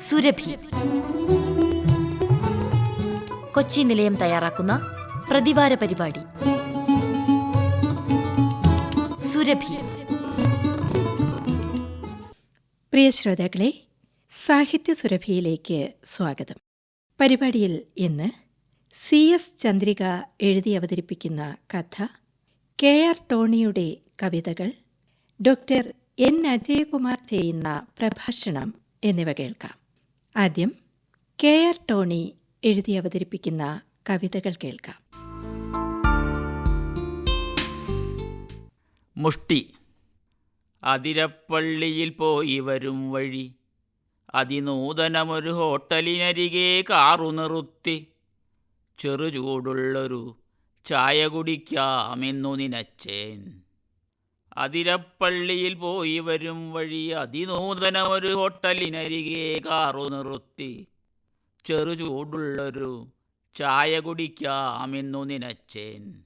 സുരഭി കൊച്ചി നിലയം തയ്യാറാക്കുന്ന പ്രതിവാര പരിപാടി സുരഭി. പ്രിയ ശ്രോതാക്കളെ, സാഹിത്യ സുരഭിയിലേക്ക് സ്വാഗതം. പരിപാടിയിൽ ഇന്ന് CS ചന്ദ്രിക എഴുതി അവതരിപ്പിക്കുന്ന കഥ, KR ടോണിയുടെ കവിതകൾ, ഡോക്ടർ N അജയകുമാർ ചെയ്യുന്ന പ്രഭാഷണം എന്നിവ കേൾക്കാം. ആദ്യം KR ടോണി എഴുതി അവതരിപ്പിക്കുന്ന കവിതകൾ കേൾക്കാം. മുഷ്ടി. അതിരപ്പള്ളിയിൽ പോയി വരും വഴി അതിനൂതനമൊരു ഹോട്ടലിനരികെ കാറു നിർത്തി ചെറുചൂടുള്ളൊരു ചായ കുടിക്കാമെന്നു നിനച്ചേൻ. അതിരപ്പള്ളിയിൽ പോയി വരും വഴി അതിനൂതനമൊരു ഹോട്ടലിനരികെ കാറു നിർത്തി ചെറുചൂടുള്ളൊരു ചായ കുടിക്കാമെന്നു നിനച്ചേൻ.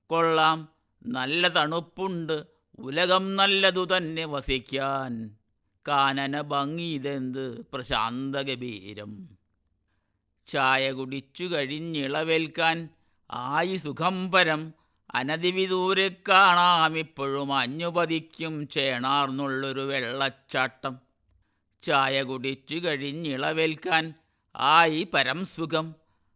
കൊള്ളാം, നല്ല തണുപ്പുണ്ട്, ഉലകം നല്ലതു തന്നെ വസിക്കാൻ, കാനന ഭംഗിതെന്ത് പ്രശാന്ത ഗംഭീരം. ചായ കുടിച്ചു കഴിഞ്ഞിളവേൽക്കാൻ ആയി സുഖം പരം, അനധിവിദൂരെ കാണാമിപ്പോഴും അഞ്ഞുപതിക്കും ചേണാർന്നുള്ളൊരു വെള്ളച്ചാട്ടം. ചായ കുടിച്ചു കഴിഞ്ഞിളവേൽക്കാൻ ആയി പരം സുഖം,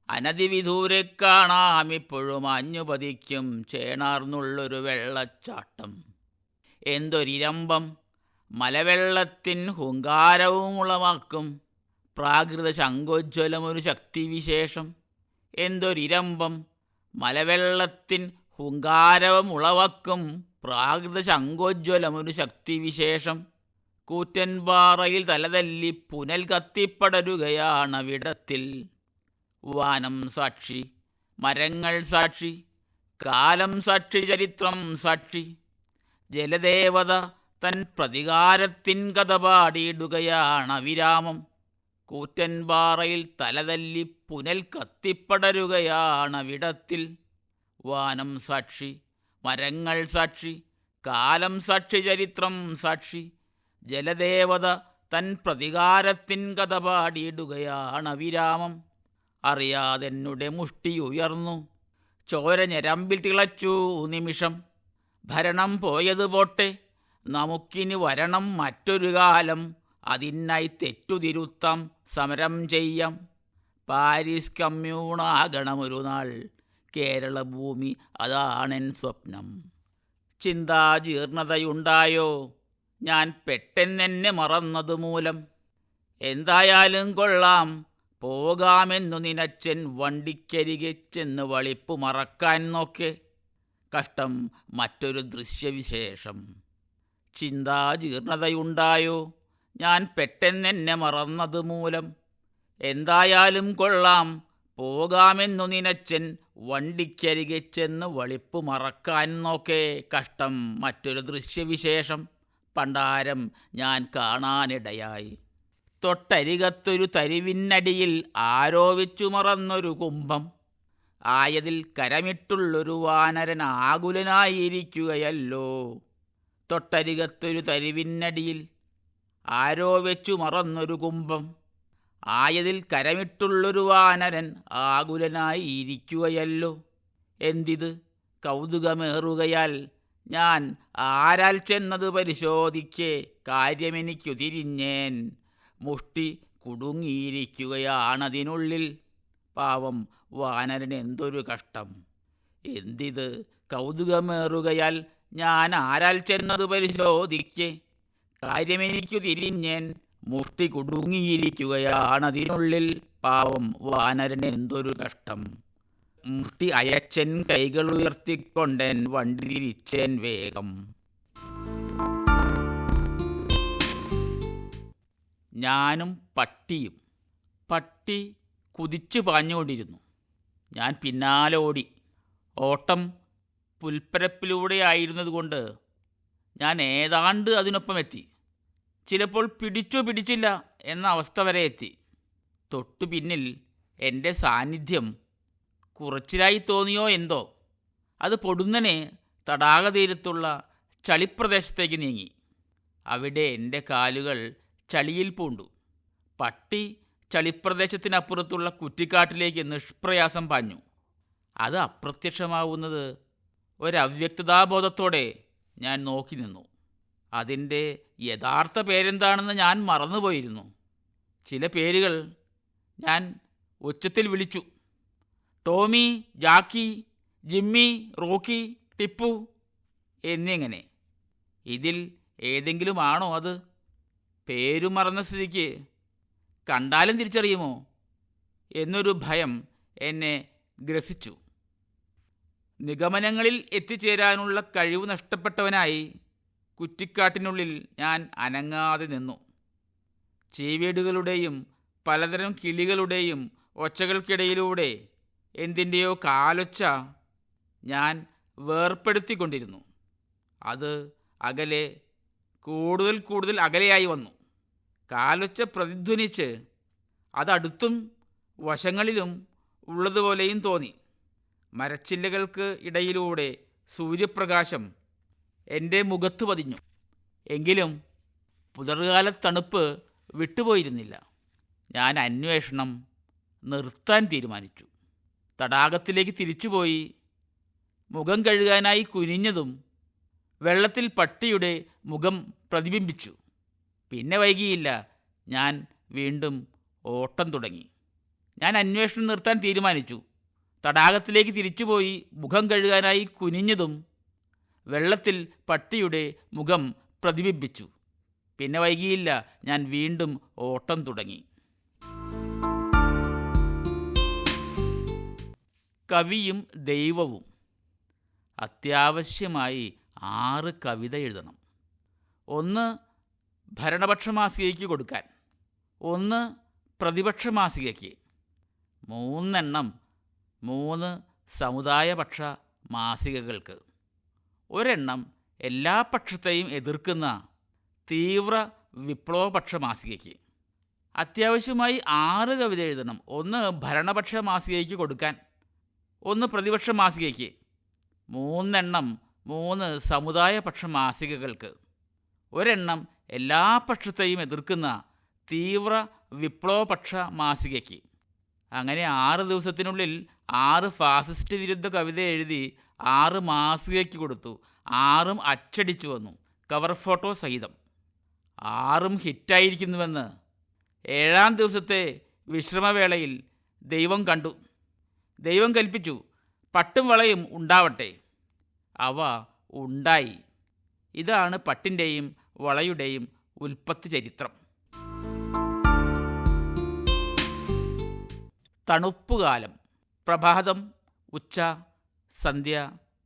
അനധിവിദൂരെ കാണാമിപ്പോഴും അഞ്ഞുപതിക്കും ചേണാർന്നുള്ളൊരു വെള്ളച്ചാട്ടം. എന്തൊരിരമ്പം, മലവെള്ളത്തിൻ ഹുങ്കാരവും ഉളവാക്കും പ്രാകൃത ശങ്കോജ്വലമൊരു ശക്തിവിശേഷം. എന്തൊരിരമ്പം, മലവെള്ളത്തിൻ ഹുങ്കാരവും ഉളവാക്കും പ്രാകൃത ശങ്കോജ്വലമൊരു ശക്തിവിശേഷം. കൂറ്റൻപാറയിൽ തലതല്ലി പുനൽ കത്തിപ്പടരുകയാണവിടത്തിൽ. വാനം സാക്ഷി, മരങ്ങൾ സാക്ഷി, കാലം സാക്ഷി, ചരിത്രം സാക്ഷി. ജലദേവത തൻ പ്രതികാരത്തിൻ കഥ പാടിയിടുകയാണവിരാമം. കൂറ്റൻപാറയിൽ തലതല്ലി പുനൽ കത്തിപ്പടരുകയാണവിടത്തിൽ. വാനം സാക്ഷി, മരങ്ങൾ സാക്ഷി, കാലം സാക്ഷി, ചരിത്രം സാക്ഷി. ജലദേവത തൻ പ്രതികാരത്തിൻ കഥ പാടിയിടുകയാണവിരാമം. അറിയാതെന്നുടെ മുഷ്ടി ഉയർന്നു, ചോര ഞരമ്പിൽ തിളച്ചു നിമിഷം. ഭരണം പോയത് പോട്ടെ, നമുക്കിനി വരണം മറ്റൊരു കാലം. അതിനായി തെറ്റുതിരുത്താം, സമരം ചെയ്യാം. പാരീസ് കമ്മ്യൂണാകണമൊരു നാൾ, കേരള ഭൂമി അതാണെൻ സ്വപ്നം. ചിന്താജീർണതയുണ്ടായോ ഞാൻ പെട്ടെന്നെ മറന്നതു മൂലം? എന്തായാലും കൊള്ളാം, പോകാമെന്നു നിനച്ചൻ വണ്ടിക്കരികെ ചെന്ന് വളിപ്പു മറക്കാൻ നോക്കെ. കഷ്ടം, മറ്റൊരു ദൃശ്യവിശേഷം. ചിന്താജീർണതയുണ്ടായോ ഞാൻ പെട്ടെന്നെ മറന്നതു മൂലം? എന്തായാലും കൊള്ളാം, പോകാമെന്നു നിനച്ചൻ വണ്ടിക്കരികെ ചെന്ന് വളിപ്പു മറക്കാൻ നോക്കെ. കഷ്ടം, മറ്റൊരു ദൃശ്യവിശേഷം. പണ്ടാരം ഞാൻ കാണാനിടയായി. തൊട്ടരികത്തൊരു തരിവിന്നടിയിൽ ആരോ വെച്ചു മറന്നൊരു കുംഭം. ആയതിൽ കരമിട്ടുള്ളൊരു വാനരൻ ആകുലനായിരിക്കുകയല്ലോ. തൊട്ടരികത്തൊരു തരിവിന്നടിയിൽ ആരോ വെച്ചു മറന്നൊരു കുംഭം. ആയതിൽ കരമിട്ടുള്ളൊരു വാനരൻ ആകുലനായിരിക്കുകയല്ലോ. എന്തിത് കൗതുകമേറുകയാൽ ഞാൻ ആരാൽ ചെന്നത് പരിശോധിക്കെ. കാര്യമെനിക്കു തിരിഞ്ഞേൻ, മുഷ്ടി കുടുങ്ങിയിരിക്കുകയാണതിനുള്ളിൽ. പാവം വാനരൻ, എന്തൊരു കഷ്ടം. എന്തിത് കൗതുകമേറുകയാൽ ഞാൻ ആരാൽ ചെന്നത് പരിശോധിക്കെ. കാര്യമെനിക്കു തിരിഞ്ഞേൻ, മുഷ്ടി കുടുങ്ങിയിരിക്കുകയാണതിനുള്ളിൽ. പാവം വാനരൻ, എന്തൊരു കഷ്ടം. മുഷ്ടി അയച്ചൻ കൈകൾ ഉയർത്തിക്കൊണ്ടൻ വണ്ടി തിരിച്ചേൻ വേഗം. ഞാനും പട്ടിയും. പട്ടി കുതിച്ചു പാഞ്ഞുകൊണ്ടിരുന്നു. ഞാൻ പിന്നാലെ ഓടി. ഓട്ടം പുൽപ്പരപ്പിലൂടെ ആയിരുന്നതുകൊണ്ട് ഞാൻ ഏതാണ്ട് അതിനൊപ്പം എത്തി. ചിലപ്പോൾ പിടിച്ചോ പിടിച്ചില്ല എന്ന അവസ്ഥ വരെ എത്തി. തൊട്ടു പിന്നിൽ എൻ്റെ സാന്നിധ്യം കുറച്ചിലായി തോന്നിയോ എന്തോ. അത് പൊടുന്നനെ തടാകതീരത്തുള്ള ചളിപ്രദേശത്തേക്ക് നീങ്ങി. അവിടെ എൻ്റെ കാലുകൾ ചളിയിൽ പൂണ്ടു. പട്ടി ചളിപ്രദേശത്തിനപ്പുറത്തുള്ള കുറ്റിക്കാട്ടിലേക്ക് നിഷ്പ്രയാസം പാഞ്ഞു. അത് അപ്രത്യക്ഷമാവുന്നത് ഒരവ്യക്തതാബോധത്തോടെ ഞാൻ നോക്കി നിന്നു. അതിൻ്റെ യഥാർത്ഥ പേരെന്താണെന്ന് ഞാൻ മറന്നുപോയിരുന്നു. ചില പേരുകൾ ഞാൻ ഉച്ചത്തിൽ വിളിച്ചു. ടോമി, ജാക്കി, ജിമ്മി, റോക്കി, ടിപ്പു എന്നിങ്ങനെ. ഇതിൽ ഏതെങ്കിലും ആണോ അത്? പേരു മറന്ന സ്ഥിതിക്ക് കണ്ടാലും തിരിച്ചറിയുമോ എന്നൊരു ഭയം എന്നെ ഗ്രസിച്ചു. നിഗമനങ്ങളിൽ എത്തിച്ചേരാനുള്ള കഴിവ് നഷ്ടപ്പെട്ടവനായി കുറ്റിക്കാട്ടിനുള്ളിൽ ഞാൻ അനങ്ങാതെ നിന്നു. ചീവീടുകളുടെയും പലതരം കിളികളുടെയും ഒച്ചകൾക്കിടയിലൂടെ എന്തിൻ്റെയോ കാലൊച്ച ഞാൻ വേർപ്പെടുത്തിക്കൊണ്ടിരുന്നു. അത് അകലെ, കൂടുതൽ അകലെയായി വന്നു. കാലൊച്ച പ്രതിധ്വനിച്ച് അതടുത്തും വശങ്ങളിലും ഉള്ളതുപോലെയും തോന്നി. മരച്ചില്ലകൾക്ക് ഇടയിലൂടെ സൂര്യപ്രകാശം എൻ്റെ മുഖത്ത് പതിഞ്ഞു. എങ്കിലും പുലർകാല തണുപ്പ് വിട്ടുപോയിരുന്നില്ല. ഞാൻ അന്വേഷണം നിർത്താൻ തീരുമാനിച്ചു. തടാകത്തിലേക്ക് തിരിച്ചുപോയി മുഖം കഴുകാനായി കുനിഞ്ഞതും വെള്ളത്തിൽ പട്ടിയുടെ മുഖം പ്രതിബിംബിച്ചു. പിന്നെ വൈകിയില്ല, ഞാൻ വീണ്ടും ഓട്ടം തുടങ്ങി. ഞാൻ അന്വേഷണം നിർത്താൻ തീരുമാനിച്ചു. തടാകത്തിലേക്ക് തിരിച്ചുപോയി മുഖം കഴുകാനായി കുനിഞ്ഞതും വെള്ളത്തിൽ പട്ടിയുടെ മുഖം പ്രതിബിംബിച്ചു. പിന്നെ വൈകിയില്ല, ഞാൻ വീണ്ടും ഓട്ടം തുടങ്ങി. കവിയും ദൈവവും. അത്യാവശ്യമായി 6 കവിത എഴുതണം. 1 ഭരണപക്ഷ മാസികയ്ക്ക് കൊടുക്കാൻ, 1 പ്രതിപക്ഷ മാസികയ്ക്ക്, 3 എണ്ണം 3 സമുദായപക്ഷ മാസികകൾക്ക്, 1 എണ്ണം എല്ലാ പക്ഷത്തെയും എതിർക്കുന്ന തീവ്ര വിപ്ലവപക്ഷ മാസികയ്ക്ക്. അത്യാവശ്യമായി 6 കവിത എഴുതണം. 1 ഭരണപക്ഷ മാസികയ്ക്ക് കൊടുക്കാൻ, 1 പ്രതിപക്ഷ മാസികയ്ക്ക്, 3 എണ്ണം 3 സമുദായപക്ഷ മാസികകൾക്ക്, 1 എണ്ണം എല്ലാ പക്ഷത്തെയും എതിർക്കുന്ന തീവ്ര വിപ്ലവപക്ഷ മാസികയ്ക്ക്. അങ്ങനെ 6 ദിവസത്തിനുള്ളിൽ 6 ഫാസിസ്റ്റ് വിരുദ്ധ കവിത എഴുതി 6 മാസികയ്ക്ക് കൊടുത്തു. 6ഉം അച്ചടിച്ചു വന്നു, കവർ ഫോട്ടോ സഹിതം. 6ഉം ഹിറ്റായിരിക്കുന്നുവെന്ന് 7-ാം ദിവസത്തെ വിശ്രമവേളയിൽ ദൈവം കണ്ടു. ദൈവം കൽപ്പിച്ചു, പട്ടും വളയും ഉണ്ടാവട്ടെ. അവ ഉണ്ടായി. ഇതാണ് പട്ടിൻ്റെയും വളയുടെയും ഉൽപ്പത്തി ചരിത്രം. തണുപ്പുകാലം. പ്രഭാതം, ഉച്ച, സന്ധ്യ,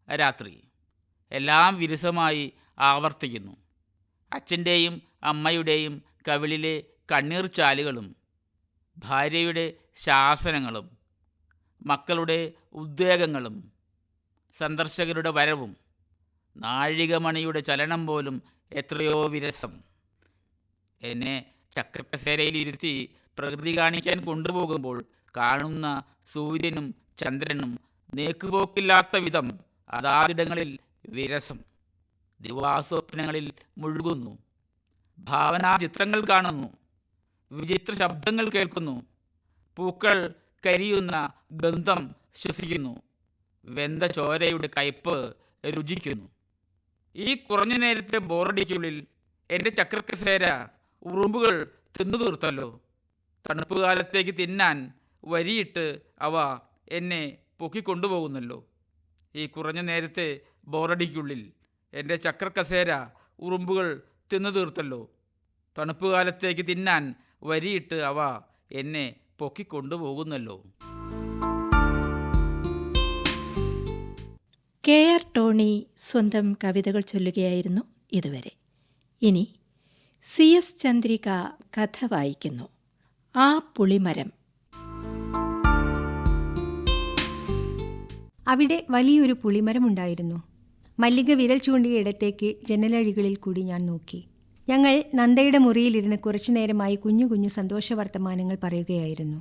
രാത്രി എല്ലാം വിരസമായി ആവർത്തിക്കുന്നു. അച്ഛൻ്റെയും അമ്മയുടെയും കവിളിലെ കണ്ണീർ ചാലുകളും ഭാര്യയുടെ ശാസനങ്ങളും മക്കളുടെ ഉദ്വേഗങ്ങളും സന്ദർശകരുടെ വരവും നാഴികമണിയുടെ ചലനം പോലും എത്രയോ വിരസം. എന്നെ ചക്രക്കസേരയിലിരുത്തി പ്രകൃതി കാണിക്കാൻ കൊണ്ടുപോകുമ്പോൾ കാണുന്ന സൂര്യനും ചന്ദ്രനും നേക്കുപോക്കില്ലാത്ത വിധം അതാതിടങ്ങളിൽ വിരസം. ദിവാസ്വപ്നങ്ങളിൽ മുഴുകുന്നു. ഭാവനാചിത്രങ്ങൾ കാണുന്നു. വിചിത്ര ശബ്ദങ്ങൾ കേൾക്കുന്നു. പൂക്കൾ കരിയുന്ന ഗന്ധം ശ്വസിക്കുന്നു. വെന്ത ചോരയുടെ കയ്പ് രുചിക്കുന്നു. ഈ കുറഞ്ഞ നേരത്തെ ബോറടിക്കുള്ളിൽ എൻ്റെ ചക്രക്കസേര ഉറുമ്പുകൾ തിന്നു തീർത്തല്ലോ. തണുപ്പുകാലത്തേക്ക് തിന്നാൻ വരിയിട്ട് അവ എന്നെ പൊക്കിക്കൊണ്ടുപോകുന്നല്ലോ. ഈ കുറഞ്ഞ നേരത്തെ ബോറടിക്കുള്ളിൽ എൻ്റെ ചക്രക്കസേര ഉറുമ്പുകൾ തിന്നു തീർത്തല്ലോ. തണുപ്പുകാലത്തേക്ക് തിന്നാൻ വരിയിട്ട് അവ എന്നെ പൊക്കിക്കൊണ്ടുപോകുന്നല്ലോ. KR ടോണി സ്വന്തം കവിതകൾ ചൊല്ലുകയായിരുന്നു ഇതുവരെ. ഇനി CS ചന്ദ്രിക കഥ വായിക്കുന്നു. ആ പുളിമരം. അവിടെ വലിയൊരു പുളിമരമുണ്ടായിരുന്നു. മല്ലിക വിരൽ ചൂണ്ടിയ ഇടത്തേക്ക് ജനലഴികളിൽ കൂടി ഞാൻ നോക്കി. ഞങ്ങൾ നന്ദയുടെ മുറിയിലിരുന്ന് കുറച്ചു നേരമായി കുഞ്ഞു കുഞ്ഞു സന്തോഷവർത്തമാനങ്ങൾ പറയുകയായിരുന്നു.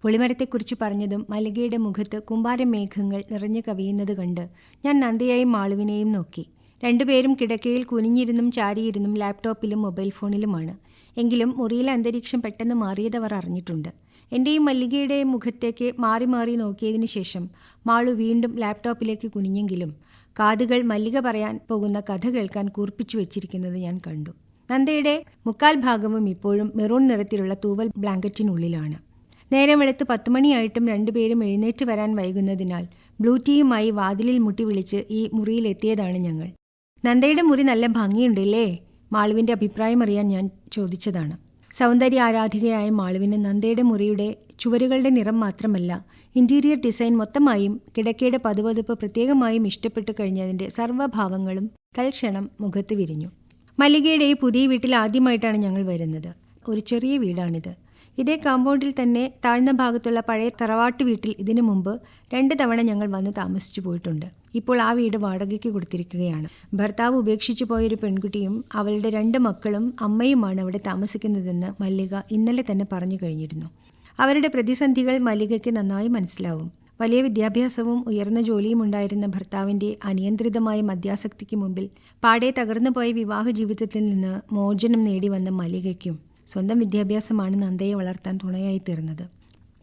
പുളിമരത്തെക്കുറിച്ച് പറഞ്ഞതും മല്ലികയുടെ മുഖത്ത് കുമ്പാരമേഘങ്ങൾ നിറഞ്ഞു കവിയുന്നത് കണ്ട് ഞാൻ നന്ദയെയും മാളുവിനെയും നോക്കി. രണ്ടുപേരും കിടക്കയിൽ കുനിഞ്ഞിരുന്നും ചാരിയിരുന്നും ലാപ്ടോപ്പിലും മൊബൈൽ ഫോണിലുമാണ്. എങ്കിലും മുറിയിലെ അന്തരീക്ഷം പെട്ടെന്ന് മാറിയതവർ അറിഞ്ഞിട്ടുണ്ട്. എൻ്റെയും മല്ലികയുടെയും മുഖത്തേക്ക് മാറി മാറി നോക്കിയതിനു ശേഷം മാളു വീണ്ടും ലാപ്ടോപ്പിലേക്ക് കുനിഞ്ഞെങ്കിലും കാതുകൾ മല്ലിക പറയാൻ പോകുന്ന കഥ കേൾക്കാൻ കൂർപ്പിച്ചു വെച്ചിരിക്കുന്നത് ഞാൻ കണ്ടു. നന്ദയുടെ മുക്കാൽ ഭാഗവും ഇപ്പോഴും മെറൂൺ നിറത്തിലുള്ള തൂവൽ ബ്ലാങ്കറ്റിനുള്ളിലാണ്. നേരം വെളുത്ത് 10 മണിയായിട്ടും രണ്ടുപേരും എഴുന്നേറ്റ് വരാൻ വൈകുന്നതിനാൽ ബ്ലൂ ടീയുമായി വാതിലിൽ മുട്ടി വിളിച്ച് ഈ മുറിയിലെത്തിയതാണ് ഞങ്ങൾ. നന്ദയുടെ മുറി നല്ല ഭംഗിയുണ്ടല്ലേ? മാളുവിൻ്റെ അഭിപ്രായം അറിയാൻ ഞാൻ ചോദിച്ചതാണ്. സൗന്ദര്യ ആരാധികയായ മാളുവിന് നന്ദയുടെ മുറിയുടെ ചുവരുകളുടെ നിറം മാത്രമല്ല, ഇൻറ്റീരിയർ ഡിസൈൻ മൊത്തമായും കിടക്കയുടെ പതുപതുപ്പ് പ്രത്യേകമായും ഇഷ്ടപ്പെട്ടു കഴിഞ്ഞതിൻ്റെ സർവ്വഭാവങ്ങളും തൽക്ഷണം മുഖത്ത് വിരിഞ്ഞു. മല്ലികയുടെ ഈ പുതിയ വീട്ടിൽ ആദ്യമായിട്ടാണ് ഞങ്ങൾ വരുന്നത്. ഒരു ചെറിയ വീടാണിത്. ഇതേ കാമ്പൗണ്ടിൽ തന്നെ താഴ്ന്ന ഭാഗത്തുള്ള പഴയ തറവാട്ട് വീട്ടിൽ ഇതിനു മുമ്പ് 2 തവണ ഞങ്ങൾ വന്ന് താമസിച്ചു പോയിട്ടുണ്ട്. ഇപ്പോൾ ആ വീട് വാടകയ്ക്ക് കൊടുത്തിരിക്കുകയാണ്. ഭർത്താവ് ഉപേക്ഷിച്ചു പോയൊരു പെൺകുട്ടിയും അവളുടെ 2 മക്കളും അമ്മയുമാണ് അവിടെ താമസിക്കുന്നതെന്ന് മല്ലിക ഇന്നലെ തന്നെ പറഞ്ഞു കഴിഞ്ഞിരുന്നു. അവരുടെ പ്രതിസന്ധികൾ മല്ലികയ്ക്ക് നന്നായി മനസ്സിലാവും. വലിയ വിദ്യാഭ്യാസവും ഉയർന്ന ജോലിയും ഉണ്ടായിരുന്ന ഭർത്താവിൻ്റെ അനിയന്ത്രിതമായ മദ്യാസക്തിക്ക് മുമ്പിൽ പാടെ തകർന്നുപോയ വിവാഹ ജീവിതത്തിൽ നിന്ന് മോചനം നേടി വന്ന മല്ലികയ്ക്കും സ്വന്തം വിദ്യാഭ്യാസമാണ് നന്ദയെ വളർത്താൻ തുണയായി തീർന്നത്.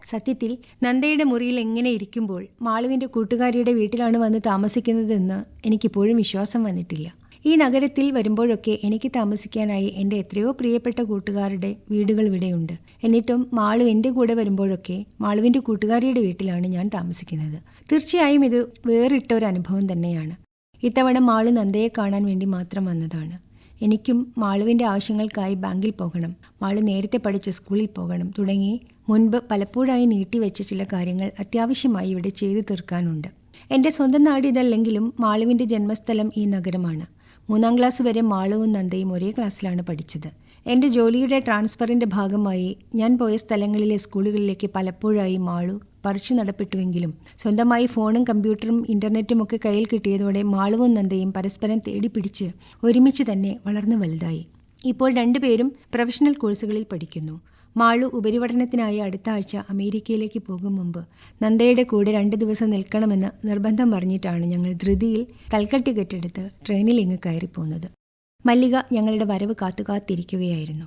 സത്യത്തിൽ നന്ദയുടെ മുറിയിൽ എങ്ങനെ ഇരിക്കുമ്പോൾ മാളുവിൻ്റെ കൂട്ടുകാരിയുടെ വീട്ടിലാണ് വന്ന് താമസിക്കുന്നതെന്ന് എനിക്കിപ്പോഴും വിശ്വാസം വന്നിട്ടില്ല. ഈ നഗരത്തിൽ വരുമ്പോഴൊക്കെ എനിക്ക് താമസിക്കാനായി എൻ്റെ എത്രയോ പ്രിയപ്പെട്ട കൂട്ടുകാരുടെ വീടുകൾ ഇവിടെയുണ്ട്. എന്നിട്ടും മാളു എൻ്റെ കൂടെ വരുമ്പോഴൊക്കെ മാളുവിൻ്റെ കൂട്ടുകാരിയുടെ വീട്ടിലാണ് ഞാൻ താമസിക്കുന്നത്. തീർച്ചയായും ഇത് വേറിട്ട ഒരു അനുഭവം തന്നെയാണ്. ഇത്തവണ മാളു നന്ദയെ കാണാൻ വേണ്ടി മാത്രം വന്നതാണ്. എനിക്കും മാളുവിൻ്റെ ആവശ്യങ്ങൾക്കായി ബാങ്കിൽ പോകണം, മാളു നേരത്തെ പഠിച്ച സ്കൂളിൽ പോകണം തുടങ്ങി മുൻപ് പലപ്പോഴായി നീട്ടിവെച്ച ചില കാര്യങ്ങൾ അത്യാവശ്യമായി ഇവിടെ ചെയ്തു തീർക്കാനുണ്ട്. എൻ്റെ സ്വന്തം നാട് ഇതല്ലെങ്കിലും മാളുവിൻ്റെ ജന്മസ്ഥലം ഈ നഗരമാണ്. 3ാം ക്ലാസ് വരെ മാളുവും നന്ദയും ഒരേ ക്ലാസ്സിലാണ് പഠിച്ചത്. എൻ്റെ ജോലിയുടെ ട്രാൻസ്ഫറിൻ്റെ ഭാഗമായി ഞാൻ പോയ സ്ഥലങ്ങളിലെ സ്കൂളുകളിലേക്ക് പലപ്പോഴായി മാളു പറിച്ചു നടപ്പെട്ടുവെങ്കിലും സ്വന്തമായി ഫോണും കമ്പ്യൂട്ടറും ഇൻ്റർനെറ്റും ഒക്കെ കയ്യിൽ കിട്ടിയതോടെ മാളുവും നന്ദയും പരസ്പരം തേടിപ്പിടിച്ച് ഒരുമിച്ച് തന്നെ വളർന്നു വലുതായി. ഇപ്പോൾ 2 പേരും പ്രൊഫഷണൽ കോഴ്സുകളിൽ പഠിക്കുന്നു. മാളു ഉപരിപഠനത്തിനായി അടുത്ത ആഴ്ച അമേരിക്കയിലേക്ക് പോകും മുമ്പ് നന്ദയുടെ കൂടെ 2 ദിവസം നിൽക്കണമെന്ന് നിർബന്ധം പറഞ്ഞിട്ടാണ് ഞങ്ങൾ ധൃതിയിൽ കൽക്കട്ട ടിക്കറ്റ് എടുത്ത് ട്രെയിനിൽ ഇങ്ങ് കയറിപ്പോകുന്നത്. മല്ലിക ഞങ്ങളുടെ വരവ് കാത്തുകാത്തിരിക്കുകയായിരുന്നു.